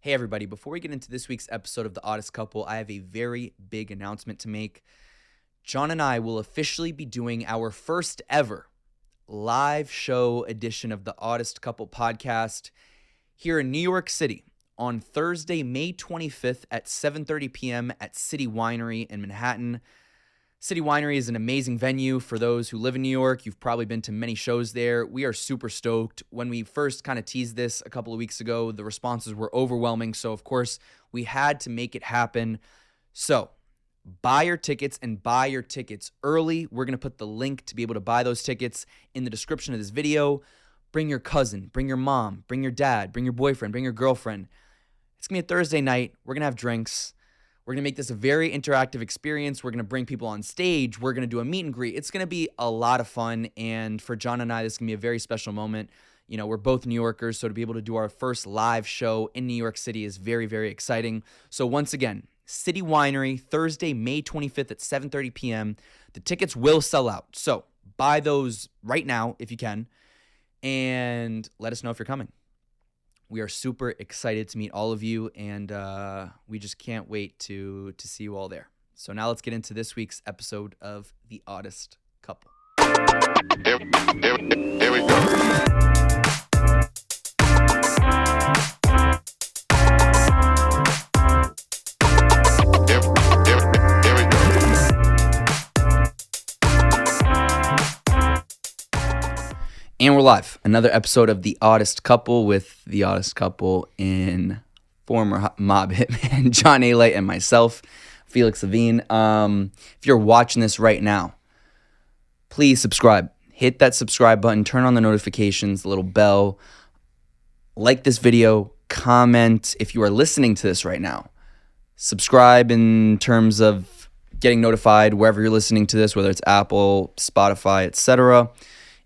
Hey, everybody, before we get into this week's episode of The Oddest Couple, I have a very big announcement to make. John and I will officially be doing our first ever live show edition of The Oddest Couple podcast here in New York City on Thursday, May 25th at 7:30 p.m. at City Winery in Manhattan. City Winery is an amazing venue for those who live in New York. You've probably been to many shows there. We are super stoked. When we first kind of teased this a couple of weeks ago, the responses were overwhelming. So, of course, we had to make it happen. So, buy your tickets and buy your tickets early. We're going to put the link to be able to buy those tickets in the description of this video. Bring your cousin, bring your mom, bring your dad, bring your boyfriend, bring your girlfriend. It's going to be a Thursday night. We're going to have drinks. We're going to make this a very interactive experience. We're going to bring people on stage. We're going to do a meet and greet. It's going to be a lot of fun. And for John and I, this is going to be a very special moment. You know, we're both New Yorkers, so to be able to do our first live show in New York City is very, very exciting. So once again, City Winery, Thursday, May 25th at 7:30 p.m. The tickets will sell out. So buy those right now if you can. And let us know if you're coming. We are super excited to meet all of you, and we just can't wait to see you all there. So now let's get into this week's episode of The Oddest Couple. Here we go. Here we go. And we're live. Another episode of The Oddest Couple with The Oddest Couple in former mob hitman John Alite and myself, Felix Levine. If you're watching this right now, please subscribe. Hit that subscribe button. Turn on the notifications, the little bell. Like this video. Comment if you are listening to this right now. Subscribe in terms of getting notified wherever you're listening to this, whether it's Apple, Spotify, etc.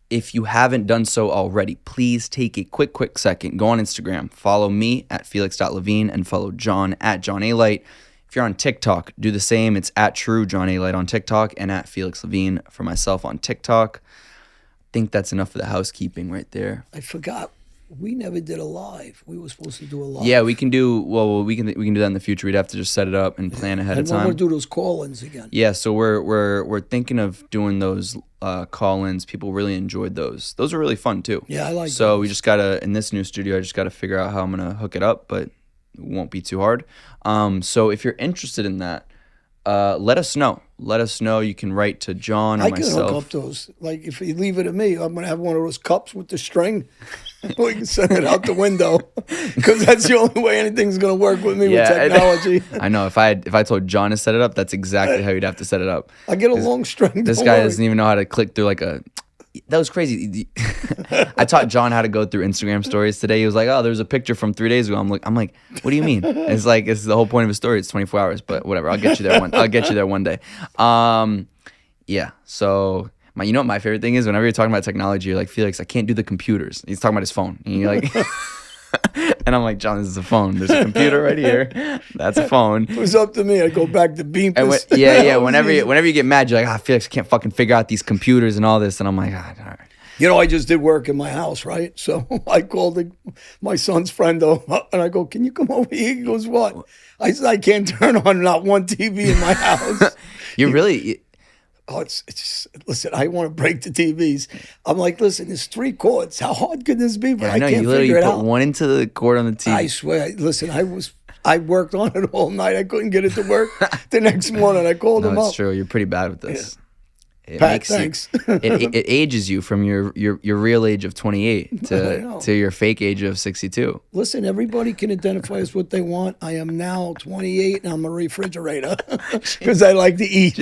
If you haven't done so already, please take a quick second. Go on Instagram. Follow me at felix.levine and follow John at John Alite. If you're on TikTok, do the same. It's at True John Alite on TikTok and at Felix Levine for myself on TikTok. I think that's enough for the housekeeping right there. I forgot. We never did a live. We were supposed to do a live. Yeah, we can do. Well, we can do that in the future. We'd have to just set it up and plan ahead of And time. I want to do those call-ins again. Yeah, so we're thinking of doing those call-ins. People really enjoyed those. Those are really fun too. Yeah, I like So those. we just gotta, in this new studio, I just gotta figure out how I'm gonna hook it up, but it won't be too hard. So if you're interested in that, let us know. Let us know. You can write to John or I can myself. hook up those. Like, if you leave it to me, I'm going to have one of those cups with the string. We can send it out the window. Because that's the only way anything's going to work with me with technology. I know. If I told John to set it up, that's exactly how you'd have to set it up. I get a long string. This guy doesn't even know how to click through like a... That was crazy. I taught John how to go through Instagram stories today. He was like, "Oh, there's a picture from 3 days ago." I'm like, "What do you mean?" It's like it's the whole point of a story. It's 24 hours, but whatever. I'll get you there one day. Yeah. So you know what my favorite thing is? Whenever you're talking about technology, you're like, "Felix, I can't do the computers." He's talking about his phone, and you're like. And I'm like, "John, this is a phone. There's a computer right here. That's a phone." It was up to me. I go back to Beampus. Yeah. Whenever you get mad, you're like, "Felix, I can't fucking figure out these computers and all this." And I'm like, all right. You know, I just did work in my house, right? So I called my son's friend over, and I go, "Can you come over here?" He goes, "What?" I said, "I can't turn on not one TV in my house." You're really... Oh, it's just, listen, I want to break the TVs. I'm like, listen, there's 3 cords. How hard could this be? But I know, can't you literally figure it put out. one into the cord on the TV. I swear, listen, I worked on it all night. I couldn't get it to work. The next morning, I called him No, up. it's true. You're pretty bad with this. It Pat, makes thanks. It ages you from your real age of 28 I to know. your fake age of 62. Listen, everybody can identify as what they want. I am now 28, and I'm a refrigerator because I like to eat.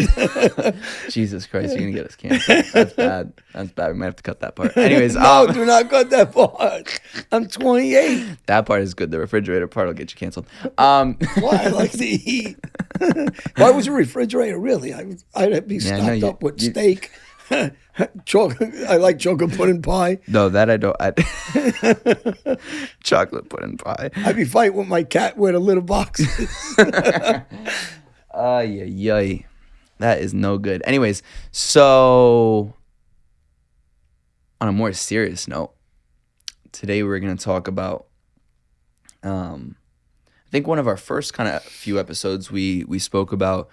Jesus Christ, you're gonna get us canceled. That's bad. That's bad. We might have to cut that part. Anyways, No, do not cut that part. I'm 28. that part is good. The refrigerator part will get you canceled. Why? I like to eat. Why was a refrigerator? Really? I'd be Yeah, I know stocked you- up with steak. I like chocolate pudding pie. No, that I don't. Chocolate pudding pie. I'd be fighting with my cat where the litter box is. Yeah. That is no good. Anyways, so on a more serious note, today we're going to talk about think one of our first kind of few episodes we spoke about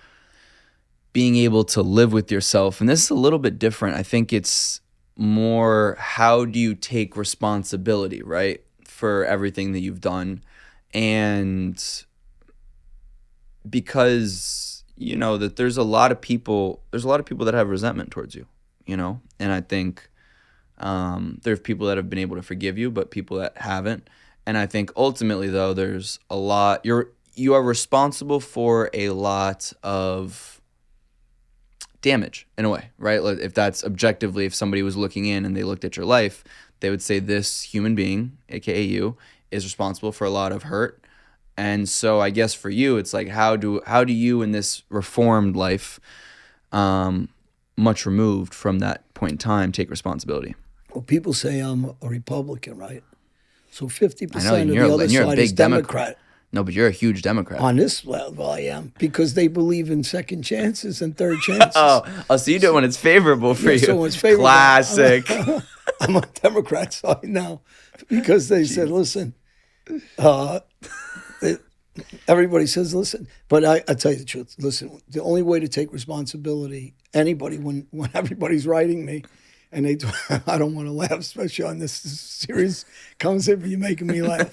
being able to live with yourself, and this is a little bit different. I think it's more how do you take responsibility, right, for everything that you've done, and because that there's a lot of people that have resentment towards you, and I think there's people that have been able to forgive you, but people that haven't. And I think ultimately, though, there's a lot. You are responsible for a lot of damage in a way, right? Like if that's objectively, if somebody was looking in and they looked at your life, they would say this human being, aka you, is responsible for a lot of hurt. And so I guess for you, it's like how do you in this reformed life, much removed from that point in time, take responsibility? Well, people say I'm a Republican, right? So 50% I know, of the you're other a side big is Democrat. No, but you're a huge Democrat. On this level, I am, because they believe in second chances and third chances. So you do it when it's favorable for you. So when it's favorable. Classic. I'm on Democrat side now because they said, listen, everybody says, listen, but I tell you the truth. Listen, the only way to take responsibility, anybody, when everybody's writing me, and I don't want to laugh, especially on this serious concept, but you're making me laugh.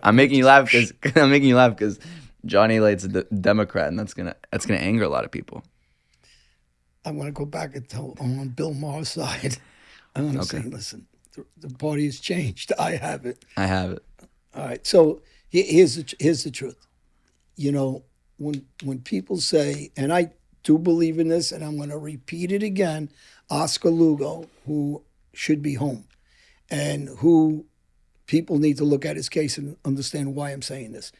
I'm making you laugh because Johnny Alite's a Democrat, and that's gonna anger a lot of people. I'm gonna go back and tell I'm on Bill Maher's side. I'm gonna say, listen, the party has changed. I have it. All right. So here's the truth. When people say, and I do believe in this, and I'm gonna repeat it again. Oscar Lugo, who should be home, and who people need to look at his case and understand why I'm saying this.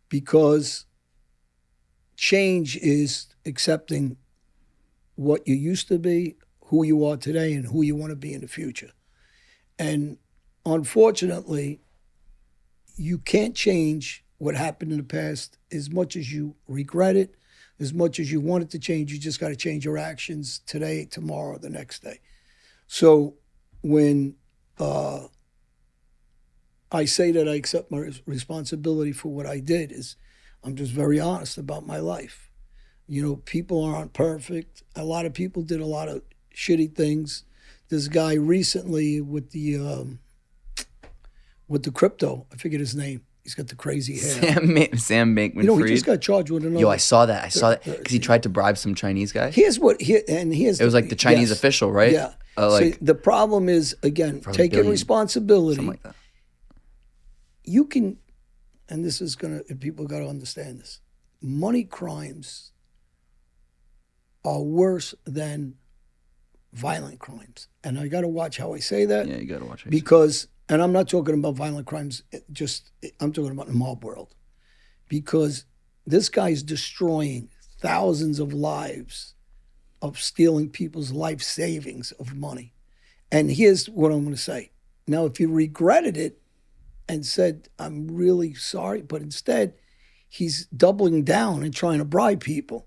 Because change is accepting what you used to be, who you are today, and who you want to be in the future. And unfortunately, you can't change what happened in the past as much as you regret it, as much as you want it to change. You just got to change your actions today, tomorrow, the next day. So when I say that I accept my responsibility for what I did, is I'm just very honest about my life. People aren't perfect. A lot of people did a lot of shitty things. This guy recently with the crypto, I forget his name. He's got the crazy hair. Sam Bankman-Fried. He just got charged with another. Yo, I saw that because he tried to bribe some Chinese guy. It was like the Chinese official, right? Yeah. So the problem is, again, taking responsibility. Something like that. You can, and this is people got to understand this. Money crimes are worse than violent crimes, and I got to watch how I say that. Yeah, you got to watch it. Because, and I'm not talking about violent crimes. I'm talking about the mob world, because this guy's destroying thousands of lives, of stealing people's life savings of money. And here's what I'm going to say. Now, if he regretted it and said, I'm really sorry, but instead he's doubling down and trying to bribe people.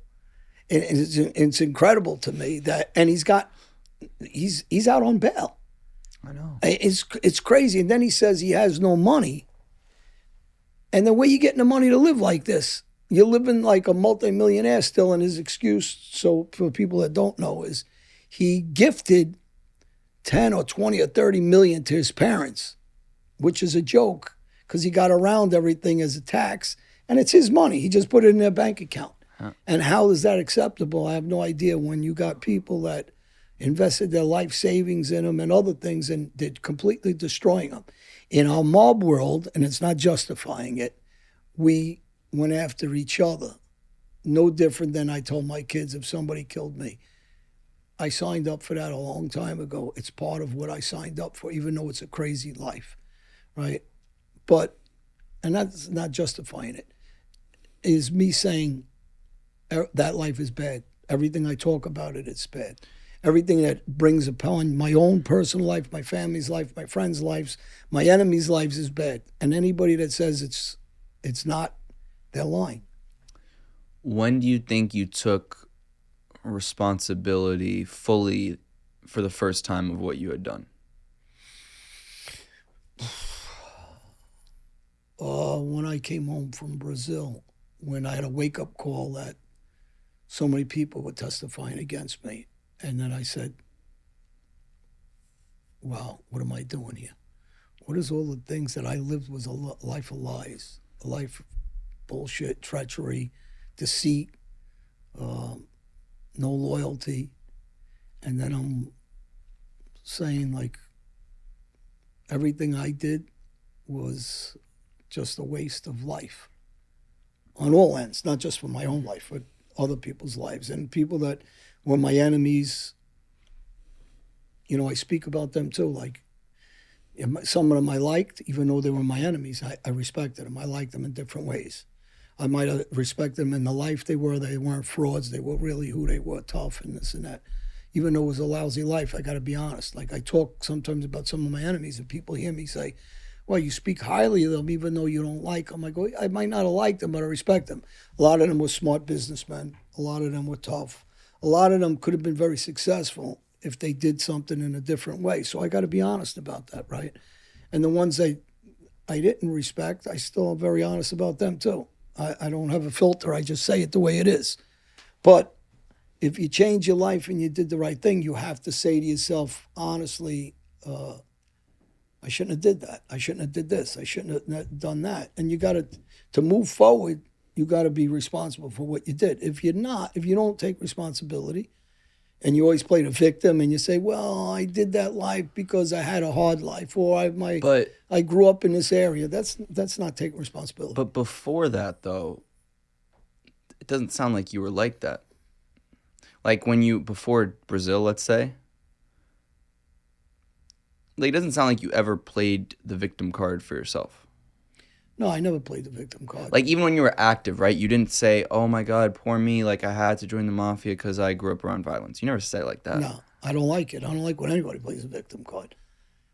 And it's incredible to me that, and he's out on bail. I know. It's crazy. And then he says he has no money. And then where you getting the money to live like this? You're living like a multimillionaire still, and his excuse, so for people that don't know, is he gifted 10 or 20 or 30 million to his parents, which is a joke because he got around everything as a tax, and it's his money. He just put it in their bank account. Huh. And how is that acceptable? I have no idea when you got people that invested their life savings in them and other things and they're completely destroying them. In our mob world, and it's not justifying it, we went after each other. No different than I told my kids if somebody killed me. I signed up for that a long time ago. It's part of what I signed up for, even though it's a crazy life, right? But, and that's not justifying it, is me saying that life is bad. Everything I talk about it's bad. Everything that brings upon my own personal life, my family's life, my friends' lives, my enemies' lives is bad. And anybody that says it's not, they're lying. When do you think you took responsibility fully for the first time of what you had done? When I came home from Brazil, when I had a wake-up call that so many people were testifying against me. And then I said, wow, what am I doing here? What is all the things that I lived was a life of lies, a life of bullshit, treachery, deceit, no loyalty. And then I'm saying, like, everything I did was just a waste of life on all ends, not just for my own life, but other people's lives. And people that were my enemies, you know, I speak about them too. Like, some of them I liked, even though they were my enemies, I respected them. I liked them in different ways. I might have respected them in the life they were. They weren't frauds. They were really who they were, tough and this and that. Even though it was a lousy life, I got to be honest. Like, I talk sometimes about some of my enemies, and people hear me say, well, you speak highly of them even though you don't like them. I go, I might not have liked them, but I respect them. A lot of them were smart businessmen. A lot of them were tough. A lot of them could have been very successful if they did something in a different way. So I got to be honest about that, right? And the ones I didn't respect, I still am very honest about them too. I don't have a filter. I just say it the way it is. But if you change your life and you did the right thing, you have to say to yourself, honestly, I shouldn't have did that. I shouldn't have did this. I shouldn't have done that. And you got to move forward, you got to be responsible for what you did. If you don't take responsibility, and you always play the victim, and you say, well, I did that life because I had a hard life, or I grew up in this area. That's not taking responsibility. But before that, though, it doesn't sound like you were like that. Like before Brazil, let's say, like, it doesn't sound like you ever played the victim card for yourself. No, I never played the victim card. Like, even when you were active, right? You didn't say, oh my God, poor me. Like, I had to join the mafia because I grew up around violence. You never say it like that. No, I don't like it. I don't like when anybody plays a victim card.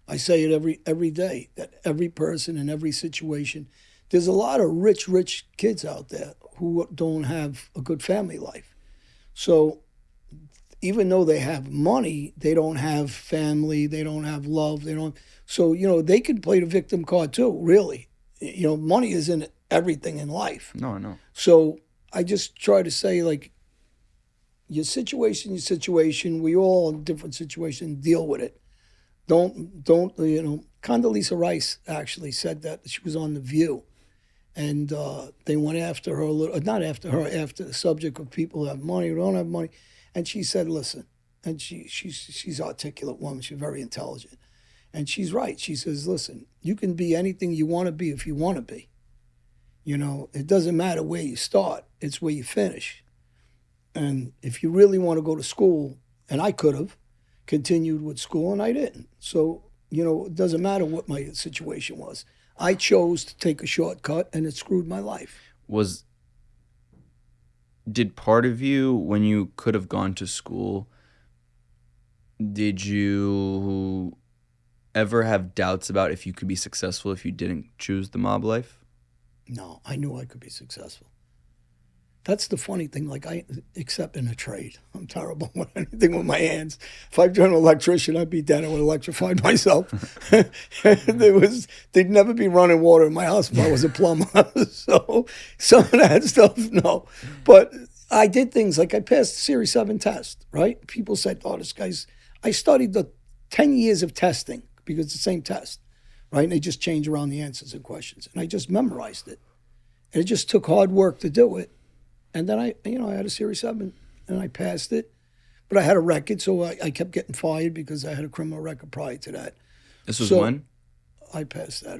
I say it every day, that every person in every situation, there's a lot of rich kids out there who don't have a good family life. So even though they have money, they don't have family, they don't have love, so, you know, they can play the victim card too, really. You know, money isn't everything in life. No, I know. So I just try to say, like, your situation, we all in different situations, deal with it. Don't, you know, Condoleezza Rice actually said that. She was on The View. And they went after her, after the subject of people who have money, who don't have money. And she said, listen, and she's an articulate woman, she's very intelligent. And she's right. She says, listen, you can be anything you want to be if you want to be. You know, it doesn't matter where you start, it's where you finish. And if you really want to go to school, and I could have continued with school, and I didn't. So, you know, it doesn't matter what my situation was. I chose to take a shortcut, and it screwed my life. Did part of you, when you could have gone to school, did you ever have doubts about if you could be successful if you didn't choose the mob life? No, I knew I could be successful. That's the funny thing, like, except in a trade. I'm terrible with anything with my hands. If I'd been an electrician, I'd be dead. I would have electrified myself. There'd never be running water in my house if I was a plumber. So some of that stuff, no. But I did things like I passed the Series 7 test, right? People said, oh, I studied the 10 years of testing because it's the same test, right? And they just change around the answers and questions. And I just memorized it. And it just took hard work to do it. And then I had a Series 7 and I passed it. But I had a record, so I kept getting fired because I had a criminal record prior to that. This was when? I passed that,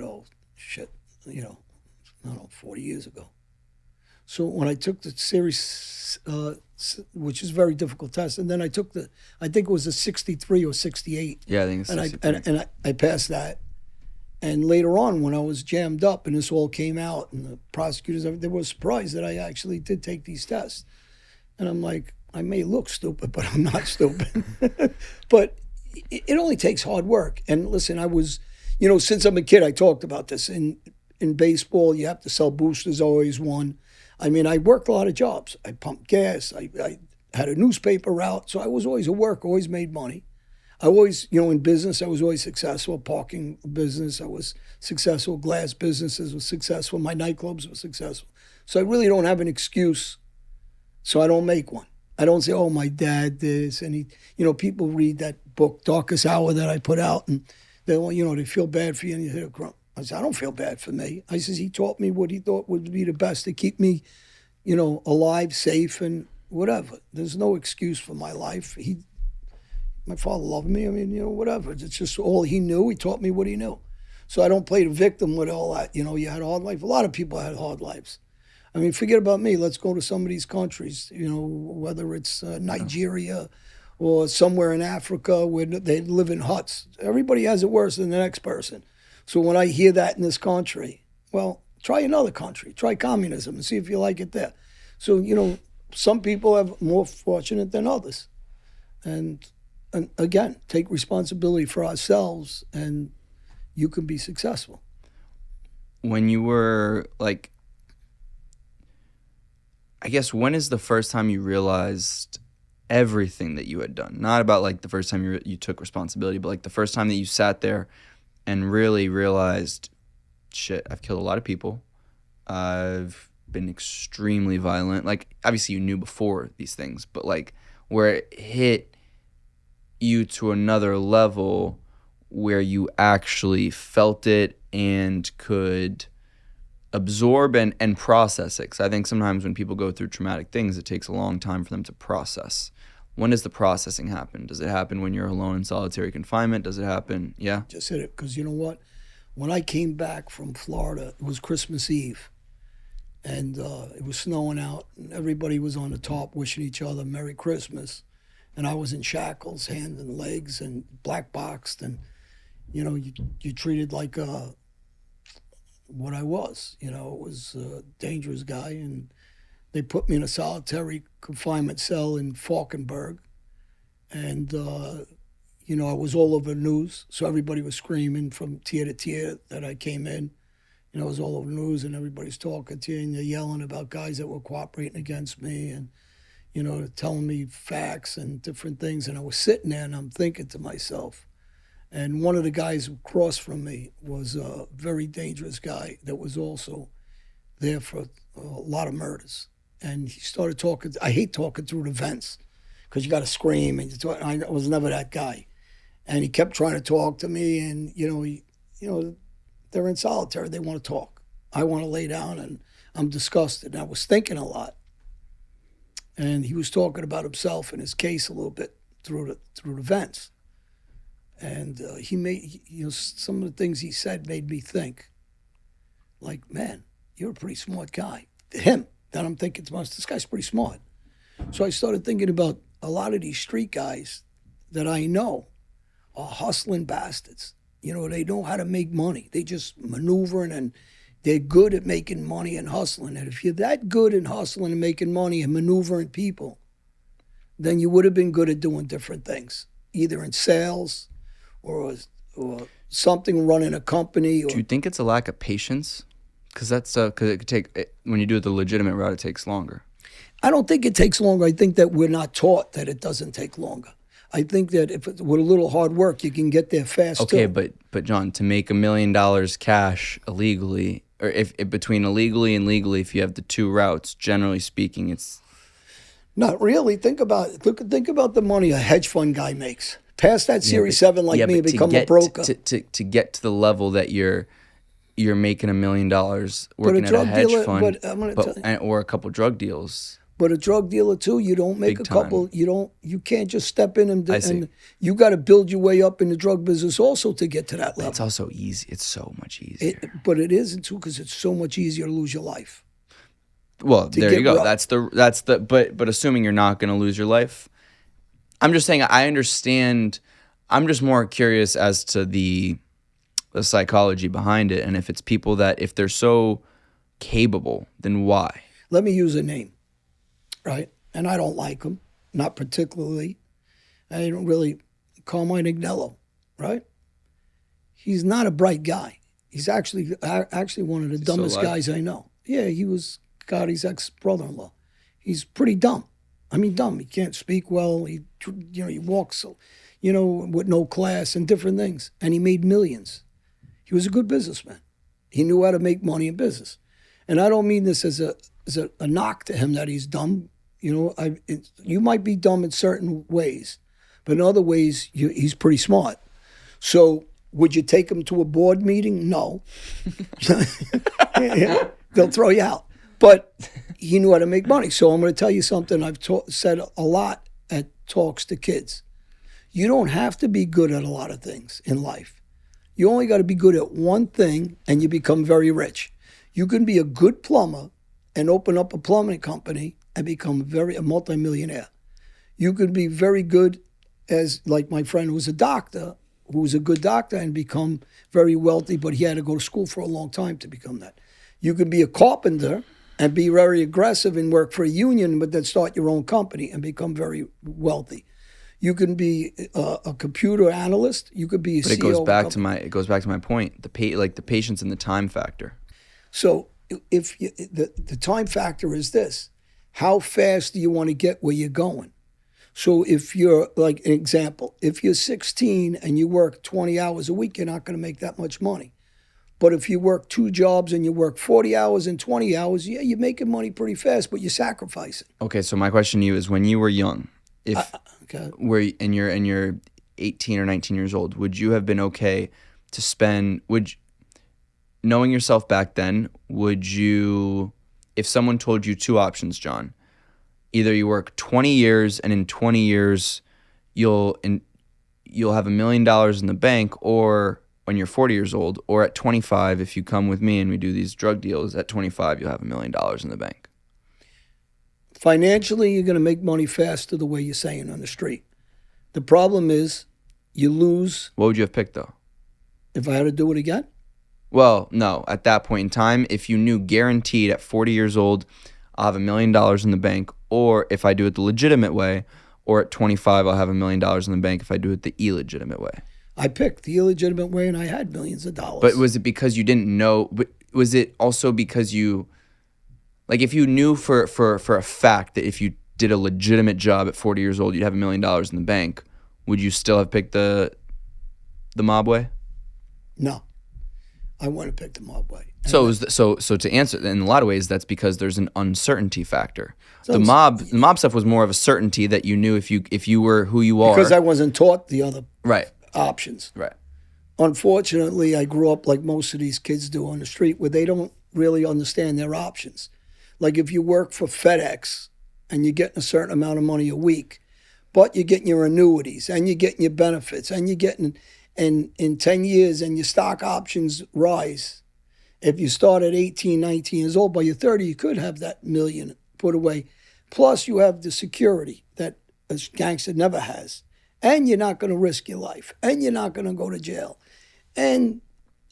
40 years ago. So when I took the Series, which is a very difficult test, and then I took I think it was a 63 or 68. Yeah, I think it's 63. And I passed that. And later on, when I was jammed up and this all came out, and the prosecutors, they were surprised that I actually did take these tests. And I'm like, I may look stupid, but I'm not stupid. But it only takes hard work. And listen, I was, since I'm a kid, I talked about this. In baseball, you have to sell boosters, always one. I mean, I worked a lot of jobs. I pumped gas. I had a newspaper route. So I was always at work, always made money. I always, in business, I was always successful. Parking business, I was successful. Glass businesses was successful. My nightclubs were successful. So I really don't have an excuse. So I don't make one. I don't say, oh, my dad this. And people read that book, Darkest Hour, that I put out, and they want, they feel bad for you, and you hit a grump. I said, I don't feel bad for me. I says, he taught me what he thought would be the best to keep me, alive, safe, and whatever. There's no excuse for my life. My father loved me. I mean, whatever. It's just all he knew. He taught me what he knew. So I don't play the victim with all that. You had a hard life. A lot of people had hard lives. I mean, forget about me. Let's go to some of these countries, whether it's Nigeria or somewhere in Africa where they live in huts. Everybody has it worse than the next person. So when I hear that in this country, well, try another country. Try communism and see if you like it there. So, some people are more fortunate than others. And again, take responsibility for ourselves, and you can be successful. When you were like, I guess, when is the first time you realized everything that you had done? Not about like the first time you took responsibility, but like the first time that you sat there and really realized, shit, I've killed a lot of people. I've been extremely violent. Like, obviously you knew before these things, but like where it hit you to another level where you actually felt it and could absorb and process it. Because I think sometimes when people go through traumatic things, it takes a long time for them to process. When does the processing happen? Does it happen when you're alone in solitary confinement? Does it happen? Yeah. Just hit it. Because you know what? When I came back from Florida, it was Christmas Eve. And it was snowing out. And everybody was on the top wishing each other Merry Christmas. And I was in shackles, hands and legs, and black boxed. And, you treated like what I was. It was a dangerous guy. And they put me in a solitary confinement cell in Falkenberg. And, I was all over the news. So everybody was screaming from tier to tier that I came in. It was all over the news, and everybody's talking to you, and they're yelling about guys that were cooperating against me and, telling me facts and different things. And I was sitting there, and I'm thinking to myself, and one of the guys across from me was a very dangerous guy that was also there for a lot of murders. And he started talking. I hate talking through the vents because you got to scream, and I was never that guy. And he kept trying to talk to me, and, they're in solitary. They want to talk. I want to lay down, and I'm disgusted. And I was thinking a lot. And he was talking about himself and his case a little bit through the vents. And he made, some of the things he said made me think, like, man, you're a pretty smart guy. Him. Then I'm thinking to myself, this guy's pretty smart. So I started thinking about a lot of these street guys that I know are hustling bastards. They know how to make money. They just maneuvering, and they're good at making money and hustling. And if you're that good at hustling and making money and maneuvering people, then you would have been good at doing different things, either in sales or something, running a company. Do you think it's a lack of patience? Because it could take, when you do it the legitimate route, it takes longer. I don't think it takes longer. I think that we're not taught that it doesn't take longer. I think that with a little hard work, you can get there fast. Okay, too. but John, to make $1 million cash illegally, or if between illegally and legally, if you have the two routes, generally speaking, it's not really. Think about it. Think about the money a hedge fund guy makes. Pass that Series 7 like me and become a broker. To get to the level that you're making $1 million working at a hedge fund, or a couple drug deals. But a drug dealer too, you don't make a couple. You can't just step in and you got to build your way up in the drug business also to get to that level. It's also easy. It's so much easier. But it isn't too, because it's so much easier to lose your life. Well, there you go. But assuming you're not going to lose your life, I'm just saying I understand. I'm just more curious as to the psychology behind it, and if it's people that if they're so capable, then why? Let me use a name. Right? And I don't like him, not particularly. I don't really. Carmine Agnello, right? He's not a bright guy. He's actually one of the dumbest guys I know. Yeah, he was Gotti's ex-brother-in-law. He's pretty dumb. I mean, dumb. He can't speak well. He walks so. with no class and different things. And he made millions. He was a good businessman. He knew how to make money in business. And I don't mean this as a knock to him that he's dumb. You might be dumb in certain ways, but in other ways, he's pretty smart. So would you take him to a board meeting? No. They'll throw you out. But he knew how to make money. So I'm going to tell you something I've said a lot at talks to kids. You don't have to be good at a lot of things in life. You only got to be good at one thing and you become very rich. You can be a good plumber and open up a plumbing company and become a multimillionaire. You could be very good as, like my friend who was a doctor, who was a good doctor and become very wealthy, but he had to go to school for a long time to become that. You could be a carpenter and be very aggressive and work for a union, but then start your own company and become very wealthy. You can be a computer analyst. You could be a CEO. But it goes back to my point. The patience and the time factor. So if the time factor is this, how fast do you want to get where you're going? So if you're, like an example, if you're 16 and you work 20 hours a week, you're not going to make that much money. But if you work 2 jobs and you work 40 hours and 20 hours, yeah, you're making money pretty fast, but you're sacrificing. Okay, so my question to you is, when you were young, you're 18 or 19 years old, would you have been okay to spend, knowing yourself back then, if someone told you 2 options, John, either you work 20 years and in 20 years you'll have $1 million in the bank, or when you're 40 years old, or at 25, if you come with me and we do these drug deals, at 25 you'll have $1 million in the bank. Financially, you're going to make money faster the way you're saying on the street. The problem is you lose. What would you have picked, though? If I had to do it again? Well, no. At that point in time, if you knew guaranteed at 40 years old, I'll have $1 million in the bank, or if I do it the legitimate way, or at 25, I'll have $1 million in the bank if I do it the illegitimate way. I picked the illegitimate way and I had millions of dollars. But was it because you didn't know? But was it also because you, like, if you knew for a fact that if you did a legitimate job at 40 years old, you'd have $1 million in the bank, would you still have picked the mob way? No, I wouldn't have picked the mob way. So to answer, in a lot of ways, that's because there's an uncertainty factor. The mob stuff was more of a certainty that you knew if you were who you are. Because I wasn't taught the other right options. Right. Unfortunately, I grew up like most of these kids do on the street, where they don't really understand their options. Like if you work for FedEx and you're getting a certain amount of money a week, but you're getting your annuities and you're getting your benefits and you're getting, and in 10 years and your stock options rise. If you start at 18, 19 years old, by your 30, you could have that million put away. Plus you have the security that a gangster never has. And you're not going to risk your life. And you're not going to go to jail. And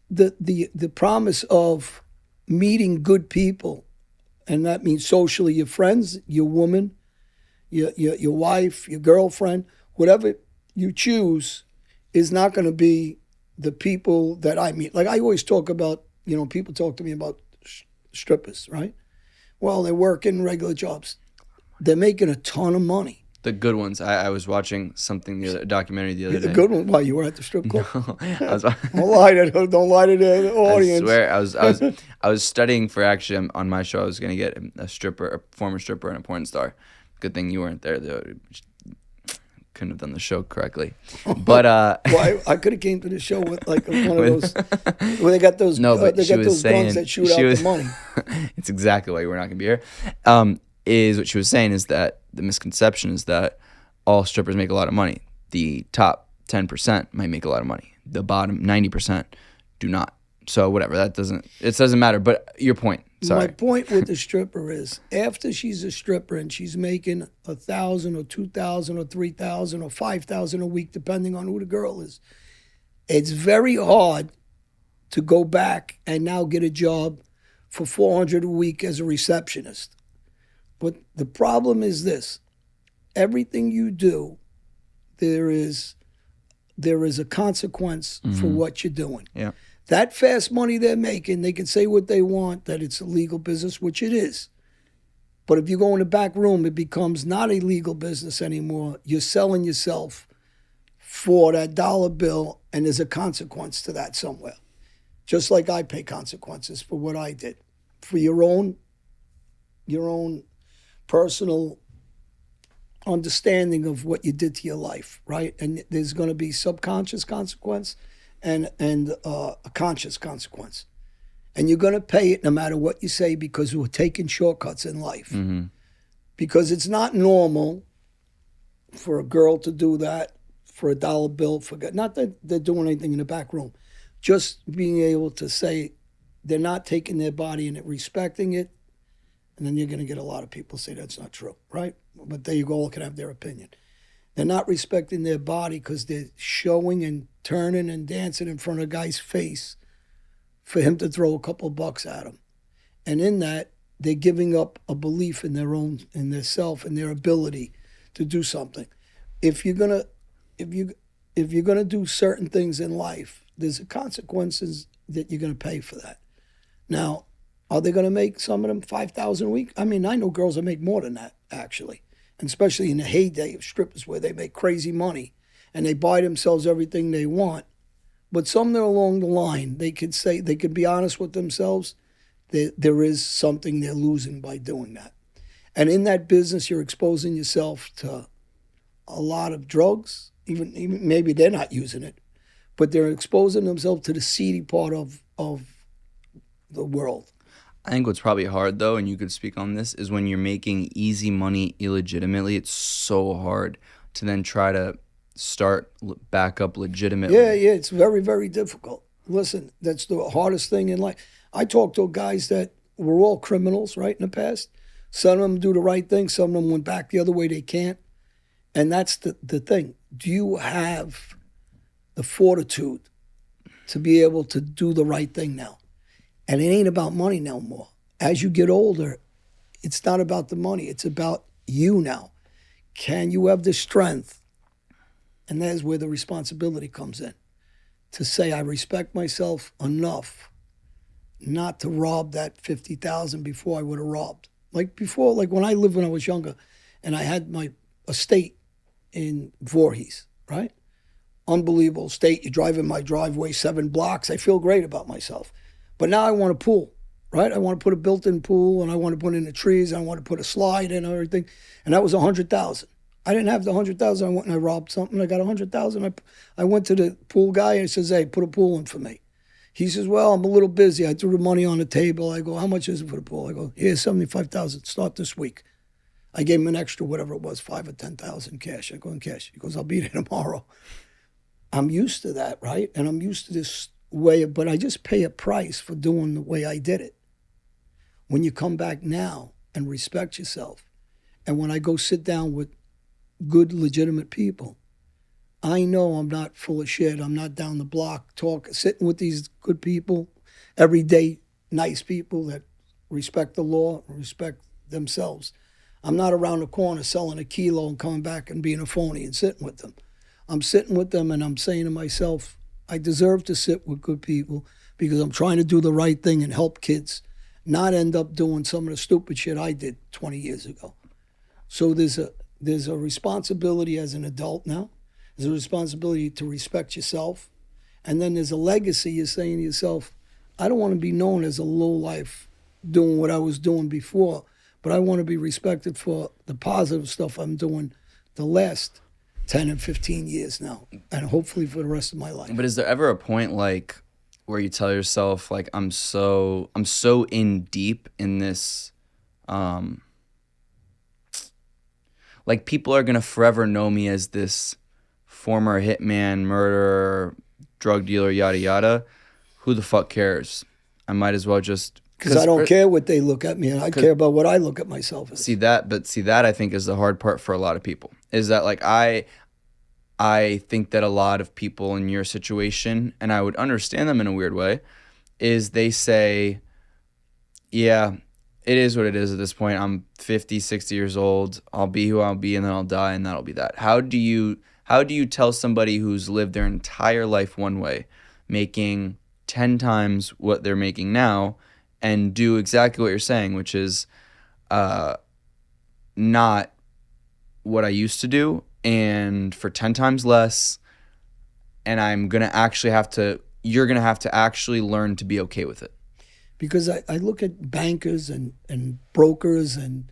the promise of meeting good people, and that means socially your friends, your woman, your wife, your girlfriend, whatever you choose, is not going to be the people that I meet. Like I always talk about, people talk to me about strippers, right? Well, they're working regular jobs. They're making a ton of money. The good ones. I was watching a documentary the other day. The good one? Why, you were at the strip club? No, Don't lie to the audience. I swear, I was studying for, actually, on my show, I was going to get a former stripper and a porn star. Good thing you weren't there, though. Couldn't have done the show correctly. But well, I could have came to the show with like one of those where they got those guns that shoot out the money. It's exactly why we're not going to be here. Is what she was saying is that the misconception is that all strippers make a lot of money. The top 10% might make a lot of money. The bottom 90% do not. So whatever, it doesn't matter. But your point, sorry. My point with the stripper is, after she's a stripper and she's making $1,000 or $2,000 or $3,000 or $5,000 a week, depending on who the girl is, it's very hard to go back and now get a job for $400 a week as a receptionist. But the problem is this: everything you do, there is a consequence for what you're doing. Yeah. That fast money they're making, they can say what they want, that it's a legal business, which it is. But if you go in the back room, it becomes not a legal business anymore. You're selling yourself for that dollar bill, and there's a consequence to that somewhere. Just like I pay consequences for what I did, for your own personal understanding of what you did to your life, right? And there's going to be subconscious consequence and a conscious consequence. And you're going to pay it no matter what you say, because we're taking shortcuts in life. Mm-hmm. Because it's not normal for a girl to do that for a dollar bill. Not that they're doing anything in the back room. Just being able to say they're not taking their body and respecting it. And then you're going to get a lot of people say that's not true, right? But there you go, all can have their opinion. They're not respecting their body because they're showing and turning and dancing in front of a guy's face for him to throw a couple bucks at him. And in that, they're giving up a belief in their self and their ability to do something. If you're gonna do certain things in life, there's consequences that you're gonna pay for that. Now, are they gonna make some of them $5,000 a week? I mean, I know girls that make more than that, actually, and especially in the heyday of strippers where they make crazy money and they buy themselves everything they want. But somewhere along the line, they could be honest with themselves. There is something they're losing by doing that. And in that business, you're exposing yourself to a lot of drugs. Even maybe they're not using it, but they're exposing themselves to the seedy part of the world. I think what's probably hard, though, and you could speak on this, is when you're making easy money illegitimately, it's so hard to then try to start back up legitimately. Yeah, it's very, very difficult. Listen, that's the hardest thing in life. I talk to guys that were all criminals, right, in the past. Some of them do the right thing. Some of them went back the other way. They can't. And that's the thing. Do you have the fortitude to be able to do the right thing now? And it ain't about money no more. As you get older, it's not about the money. It's about you now. Can you have the strength? And that's where the responsibility comes in. To say, I respect myself enough not to rob that $50,000 before I would have robbed. Like before, like when I lived when I was younger, and I had my estate in Voorhees, right? Unbelievable estate. You drive in my driveway 7 blocks. I feel great about myself. But now I want a pool, right? I want to put a built-in pool, and I want to put in the trees. I want to put a slide in and everything. And that was $100,000. I didn't have the $100,000. I went and I robbed something. I got $100,000. I went to the pool guy and I says, "Hey, put a pool in for me." He says, "Well, I'm a little busy." I threw the money on the table. I go, "How much is it for the pool?" I go, "Here's $75,000. Start this week." I gave him an extra, whatever it was, 5 or 10,000 cash. I go, "In cash." He goes, "I'll be there tomorrow." I'm used to that, right? And I'm used to this way, but I just pay a price for doing the way I did it. When you come back now and respect yourself, and when I go sit down with good, legitimate people, I know I'm not full of shit. I'm not down the block sitting with these good people, everyday nice people that respect the law, respect themselves. I'm not around the corner selling a kilo and coming back and being a phony and sitting with them. I'm sitting with them and I'm saying to myself, I deserve to sit with good people because I'm trying to do the right thing and help kids, not end up doing some of the stupid shit I did 20 years ago. So there's a responsibility as an adult now. There's a responsibility to respect yourself. And then there's a legacy. You're saying to yourself, I don't want to be known as a lowlife doing what I was doing before, but I want to be respected for the positive stuff I'm doing the last 10 and 15 years now, and hopefully for the rest of my life. But is there ever a point like where you tell yourself, like, I'm so in deep in this, like, people are gonna forever know me as this former hitman, murderer, drug dealer, yada yada. Who the fuck cares? I might as well just, because I don't care what they look at me, and I care about what I look at myself as. See that I think is the hard part for a lot of people. Is that, like, I think that a lot of people in your situation, and I would understand them in a weird way, is they say, yeah, it is what it is at this point. I'm 50, 60 years old. I'll be who I'll be, and then I'll die, and that'll be that. How do you tell somebody who's lived their entire life one way, making 10 times what they're making now, and do exactly what you're saying, which is not what I used to do, and for 10 times less, and you're gonna have to actually learn to be okay with it. Because I look at bankers and brokers and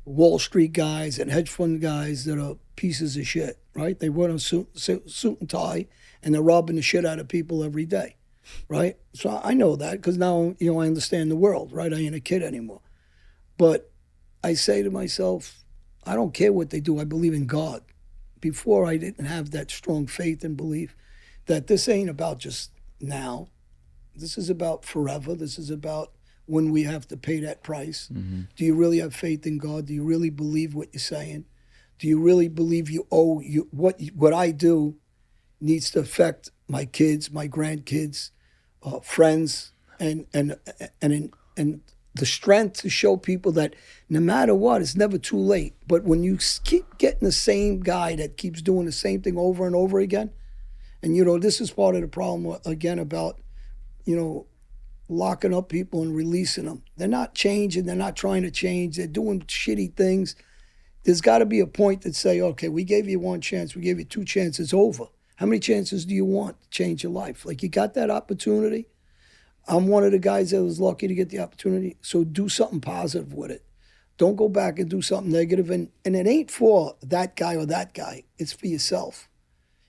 Wall Street guys and hedge fund guys that are pieces of shit, right? They wear a suit and tie, and they're robbing the shit out of people every day, right? So I know that because now, I understand the world, right? I ain't a kid anymore. But I say to myself, I don't care what they do. I believe in God. Before, I didn't have that strong faith and belief that this ain't about just now. This is about forever. This is about when we have to pay that price. Mm-hmm. Do you really have faith in God? Do you really believe what you're saying? Do you really believe what I do needs to affect my kids, my grandkids, friends, and the strength to show people that no matter what, it's never too late. But when you keep getting the same guy that keeps doing the same thing over and over again, and this is part of the problem again about locking up people and releasing them. They're not changing. They're not trying to change. They're doing shitty things. There's got to be a point that say, okay, we gave you one chance. We gave you two chances. Over. How many chances do you want to change your life? Like, you got that opportunity. I'm one of the guys that was lucky to get the opportunity. So do something positive with it. Don't go back and do something negative. And it ain't for that guy or that guy. It's for yourself.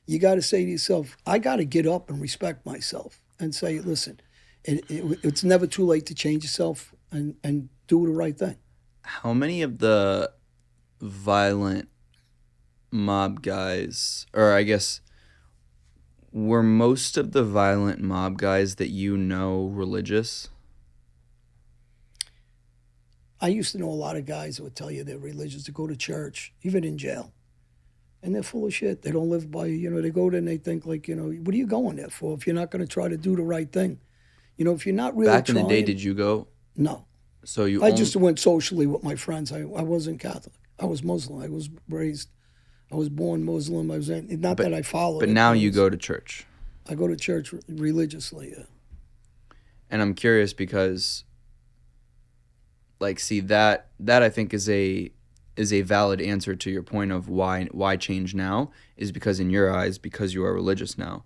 You got to say to yourself, I got to get up and respect myself and say, listen, it's never too late to change yourself and do the right thing. How many of the violent mob guys, or I guess, were most of the violent mob guys that religious? I used to know a lot of guys that would tell you they're religious, to go to church, even in jail. And they're full of shit. They don't live by, they go there and they think like, what are you going there for if you're not going to try to do the right thing? If you're not really Back in the day, did you go? No. So I just went socially with my friends. I wasn't Catholic. I was Muslim. I was born Muslim. That I followed. But now you go to church. I go to church religiously, yeah. And I'm curious because, that I think is a valid answer to your point of why change now, is because in your eyes, because you are religious now,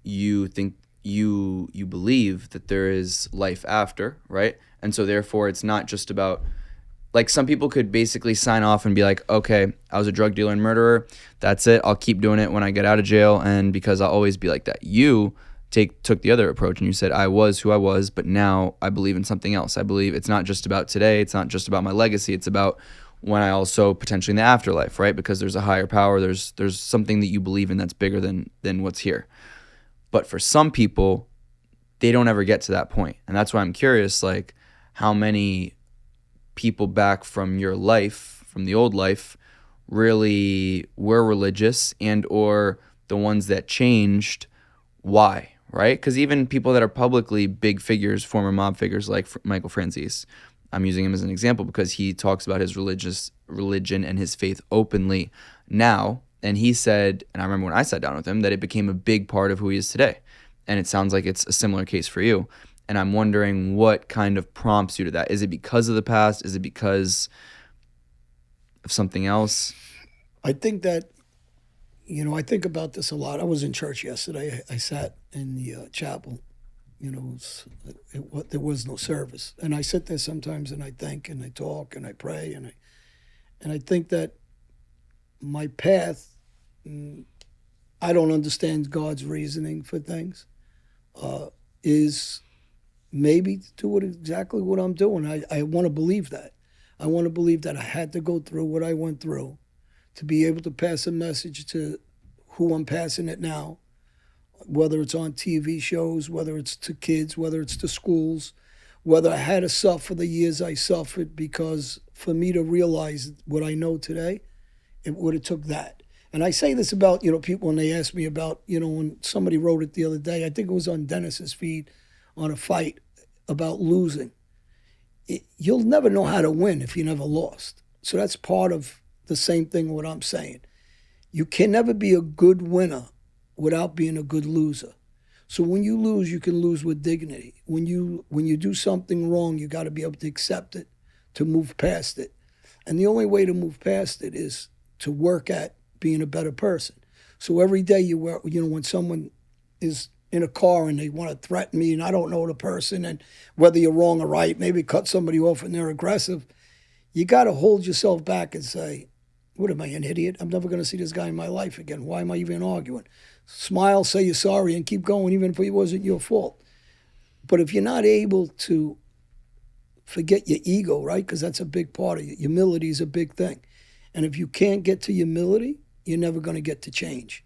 you think you believe that there is life after, right? And so therefore it's not just about, some people could basically sign off and be like, okay, I was a drug dealer and murderer, that's it, I'll keep doing it when I get out of jail, and because I'll always be like that. You took the other approach and you said, I was who I was, but now I believe in something else. I believe it's not just about today, it's not just about my legacy, it's about when I also potentially in the afterlife, right? Because there's a higher power, there's something that you believe in that's bigger than what's here. But for some people, they don't ever get to that point. And that's why I'm curious, how many people back from your life, from the old life, really were religious, and or the ones that changed, why, right? Because even people that are publicly big figures, former mob figures like Michael Franzese, I'm using him as an example because he talks about his religion and his faith openly now. And he said, and I remember when I sat down with him, that it became a big part of who he is today. And it sounds like it's a similar case for you. And I'm wondering what kind of prompts you to that. Is it because of the past? Is it because of something else? I think that, I think about this a lot. I was in church yesterday. I sat in the chapel. There was no service. And I sit there sometimes and I think and I talk and I pray and I think that my path, I don't understand God's reasoning for things, is maybe to do exactly what I'm doing. I want to believe that. I want to believe that I had to go through what I went through to be able to pass a message to who I'm passing it now, whether it's on TV shows, whether it's to kids, whether it's to schools, whether I had to suffer the years I suffered, because for me to realize what I know today, it would have took that. And I say this about, people when they ask me about, when somebody wrote it the other day, I think it was on Dennis's feed, on a fight about losing. You'll never know how to win if you never lost. So that's part of the same thing what I'm saying. You can never be a good winner without being a good loser. So when you lose, you can lose with dignity. When you do something wrong, you got to be able to accept it, to move past it. And the only way to move past it is to work at being a better person. So every day when someone is in a car and they want to threaten me and I don't know the person and whether you're wrong or right, maybe cut somebody off and they're aggressive, you got to hold yourself back and say, what am I, an idiot? I'm never going to see this guy in my life again. Why am I even arguing? Smile, say you're sorry, and keep going, even if it wasn't your fault. But if you're not able to forget your ego, right? Because that's a big part of it. Humility is a big thing. And if you can't get to humility, you're never going to get to change.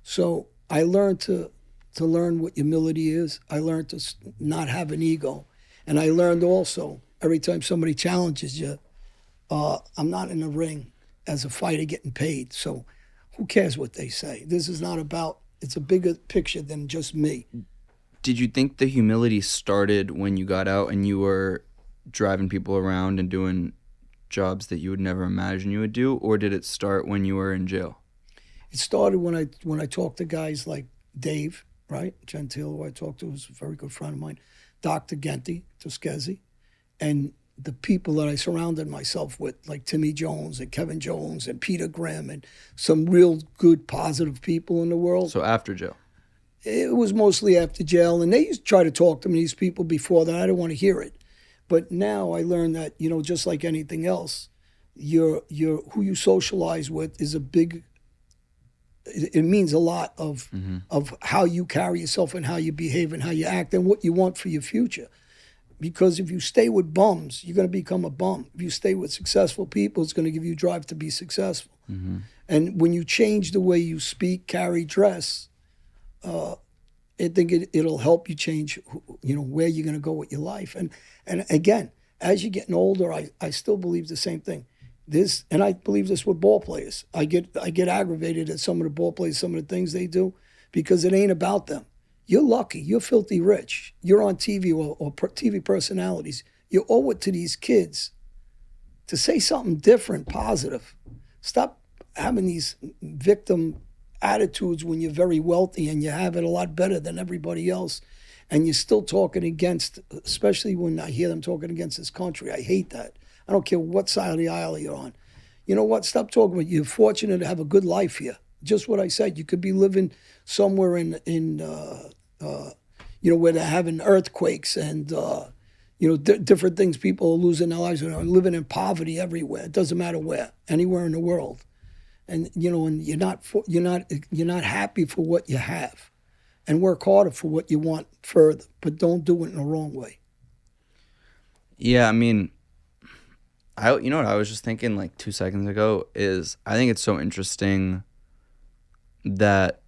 So I learned to learn what humility is. I learned to not have an ego. And I learned also, every time somebody challenges you, I'm not in the ring as a fighter getting paid. So who cares what they say? This is not about, it's a bigger picture than just me. Did you think the humility started when you got out and you were driving people around and doing jobs that you would never imagine you would do, or did it start when you were in jail? It started when I talked to guys like Dave, right? Gentile, who I talked to, was a very good friend of mine, Dr. Genti, Tuskegee, and the people that I surrounded myself with, like Timmy Jones and Kevin Jones and Peter Grimm and some real good, positive people in the world. So after jail? It was mostly after jail, and they used to try to talk to me, these people before that. I didn't want to hear it. But now I learned that, just like anything else, who you socialize with is a big, it means a lot of how you carry yourself and how you behave and how you act and what you want for your future. Because if you stay with bums, you're going to become a bum. If you stay with successful people, it's going to give you drive to be successful. Mm-hmm. And when you change the way you speak, carry, dress, I think it'll help you change, where you're going to go with your life. And again, as you're getting older, I still believe the same thing. And I believe this with ball players. I get aggravated at some of the ball players, some of the things they do, because it ain't about them. You're lucky. You're filthy rich. You're on TV or TV personalities. You owe it to these kids to say something different, positive. Stop having these victim attitudes when you're very wealthy and you have it a lot better than everybody else, and you're still talking against, especially when I hear them talking against this country. I hate that. I don't care what side of the aisle you're on. You know what? Stop talking about you're fortunate to have a good life here. Just what I said. You could be living somewhere in where they're having earthquakes and different things. People are losing their lives and living in poverty everywhere. It doesn't matter where, anywhere in the world. And and you're not happy for what you have, and work harder for what you want further, but don't do it in the wrong way. Yeah, I mean, what I was just thinking like 2 seconds ago is I think it's so interesting that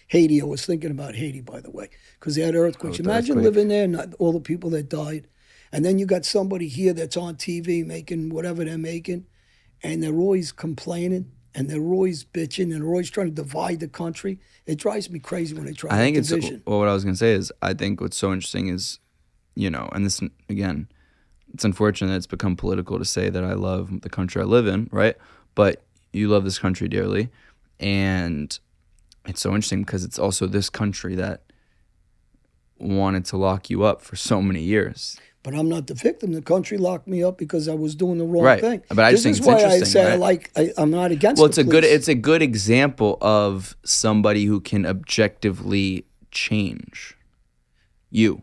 Haiti. I was thinking about Haiti, by the way, because they had earthquakes. Imagine living there and all the people that died, and then you got somebody here that's on TV making whatever they're making. And they're always complaining, and they're always bitching, and they're always trying to divide the country. It drives me crazy when they try to division. What I was going to say is I think what's so interesting is, and this, again, it's unfortunate that it's become political to say that I love the country I live in, right? But you love this country dearly. And it's so interesting because it's also this country that wanted to lock you up for so many years. But I'm not the victim. The country locked me up because I was doing the wrong thing. But I just think it's interesting. This is why I say I'm not against. Well, it's a good example of somebody who can objectively change you.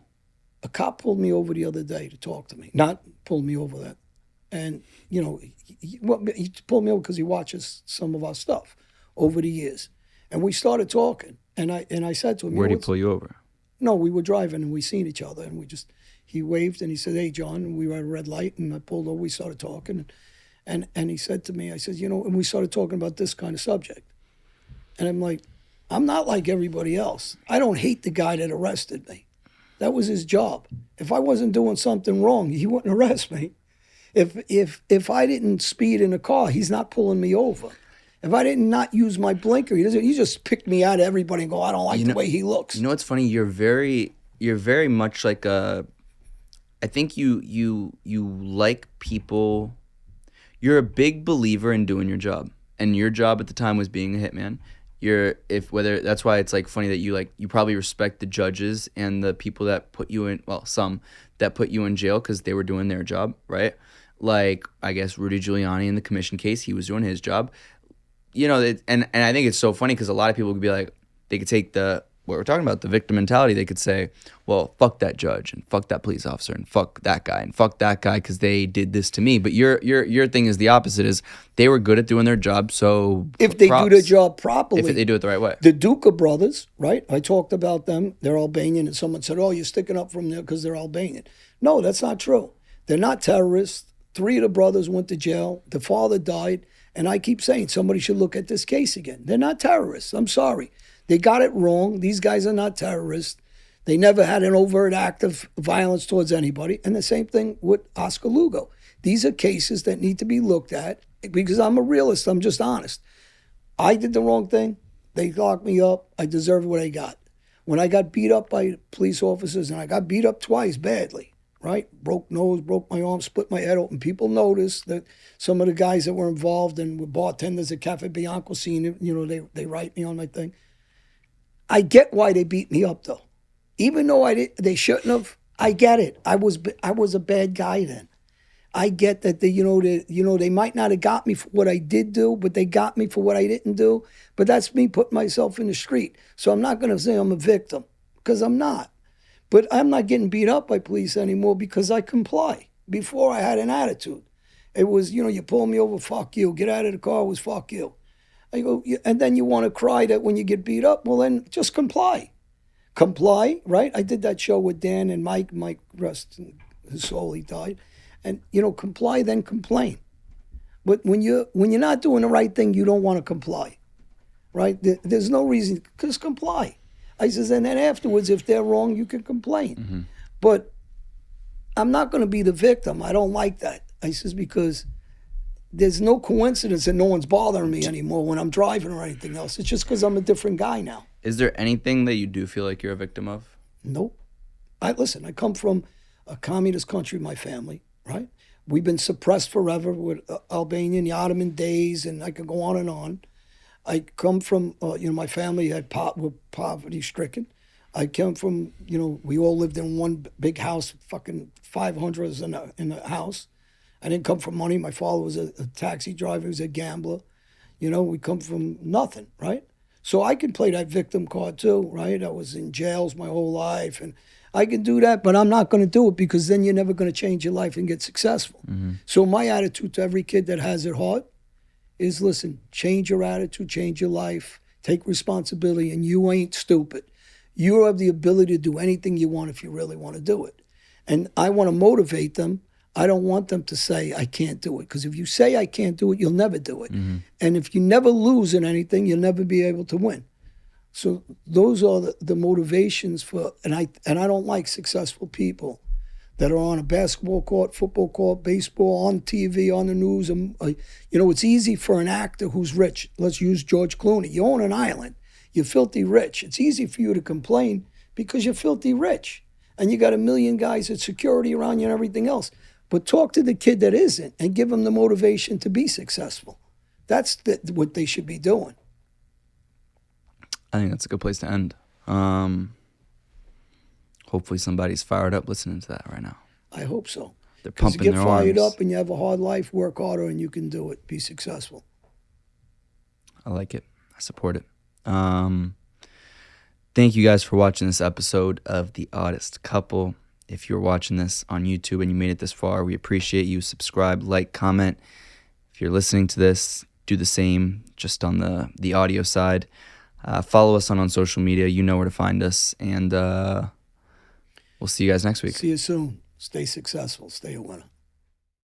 A cop pulled me over the other day to talk to me. Not pulled me over that, and he pulled me over because he watches some of our stuff over the years, and we started talking. And I said to him, "Where did he pull you over?" No, we were driving and we seen each other, and he waved and he said, "Hey, John," and we were at a red light, and I pulled over. We started talking, and he said to me, I said, and we started talking about this kind of subject, and I'm like, I'm not like everybody else. I don't hate the guy that arrested me. That was his job. If I wasn't doing something wrong, he wouldn't arrest me. If I didn't speed in a car, he's not pulling me over. If I didn't not use my blinker, he just picked me out of everybody and go, I don't like the way he looks. You know what's funny? You're very much like I think you like people. You're a big believer in doing your job, and your job at the time was being a hitman. That's why it's like funny that you probably respect the judges and the people that put you in, some that put you in jail because they were doing their job, right? Like I guess Rudy Giuliani in the commission case, he was doing his job. you know, and I think it's so funny because a lot of people could be like, they could take what we're talking about, the victim mentality. They could say, well, fuck that judge and fuck that police officer and fuck that guy because they did this to me. But your thing is the opposite, is they were good at doing their job. So if they do their job properly, if they do it the right way. The Duca brothers, right? I talked about them. They're Albanian, and someone said, "Oh, you're sticking up from there because they're Albanian." No, that's not true. They're not terrorists. 3 of the brothers went to jail. The father died, and I keep saying somebody should look at this case again. They're not terrorists. I'm sorry. They got it wrong. These guys are not terrorists. They never had an overt act of violence towards anybody. And the same thing with Oscar Lugo. These are cases that need to be looked at because I'm a realist. I'm just honest. I did the wrong thing. They locked me up. I deserved what I got. When I got beat up by police officers, and I got beat up twice badly, right? Broke nose, broke my arm, split my head open. People noticed that some of the guys that were involved and were bartenders at Cafe Bianco scene, you know, they write me on my thing. I get why they beat me up, though. Even though they shouldn't have. I get it. I was a bad guy then. I get that they might not have got me for what I did do, but they got me for what I didn't do. But that's me putting myself in the street. So I'm not going to say I'm a victim, because I'm not. But I'm not getting beat up by police anymore because I comply. Before, I had an attitude. It was, you pull me over, fuck you. Get out of the car, it was fuck you. I go, and then you want to cry that when you get beat up, well, then just comply. Comply, right? I did that show with Dan and Mike. Mike, rest his soul, he died. And, comply, then complain. But when you're not doing the right thing, you don't want to comply, right? There's no reason, just comply. I says, and then afterwards, if they're wrong, you can complain. Mm-hmm. But I'm not going to be the victim. I don't like that. I says, because there's no coincidence that no one's bothering me anymore when I'm driving or anything else. It's just because I'm a different guy now. Is there anything that you do feel like you're a victim of? Nope. I come from a communist country, my family, right? We've been suppressed forever with Albania in the Ottoman days, and I could go on and on. I come from, my family were poverty-stricken. I come from, we all lived in one big house, fucking 500s in a house. I didn't come from money. My father was a taxi driver. He was a gambler. We come from nothing, right? So I can play that victim card too, right? I was in jails my whole life, and I can do that, but I'm not going to do it because then you're never going to change your life and get successful. Mm-hmm. So my attitude to every kid that has it hard is, listen, change your attitude, change your life, take responsibility, and you ain't stupid. You have the ability to do anything you want if you really want to do it. And I want to motivate them. I don't want them to say, I can't do it. Because if you say I can't do it, you'll never do it. Mm-hmm. And if you never lose in anything, you'll never be able to win. So those are the motivations for, and I don't like successful people that are on a basketball court, football court, baseball, on TV, on the news. It's easy for an actor who's rich. Let's use George Clooney. You own an island. You're filthy rich. It's easy for you to complain because you're filthy rich. And you got 1 million guys at security around you and everything else. But talk to the kid that isn't and give them the motivation to be successful. That's what they should be doing. I think that's a good place to end. Hopefully somebody's fired up listening to that right now. I hope so. They're pumping their arms. You get fired up and you have a hard life, work harder, and you can do it. Be successful. I like it. I support it. Thank you guys for watching this episode of The Oddest Couple. If you're watching this on YouTube and you made it this far, we appreciate you. Subscribe, like, comment. If you're listening to this, do the same just on the audio side. Follow us on social media. You know where to find us. And we'll see you guys next week. See you soon. Stay successful. Stay a winner.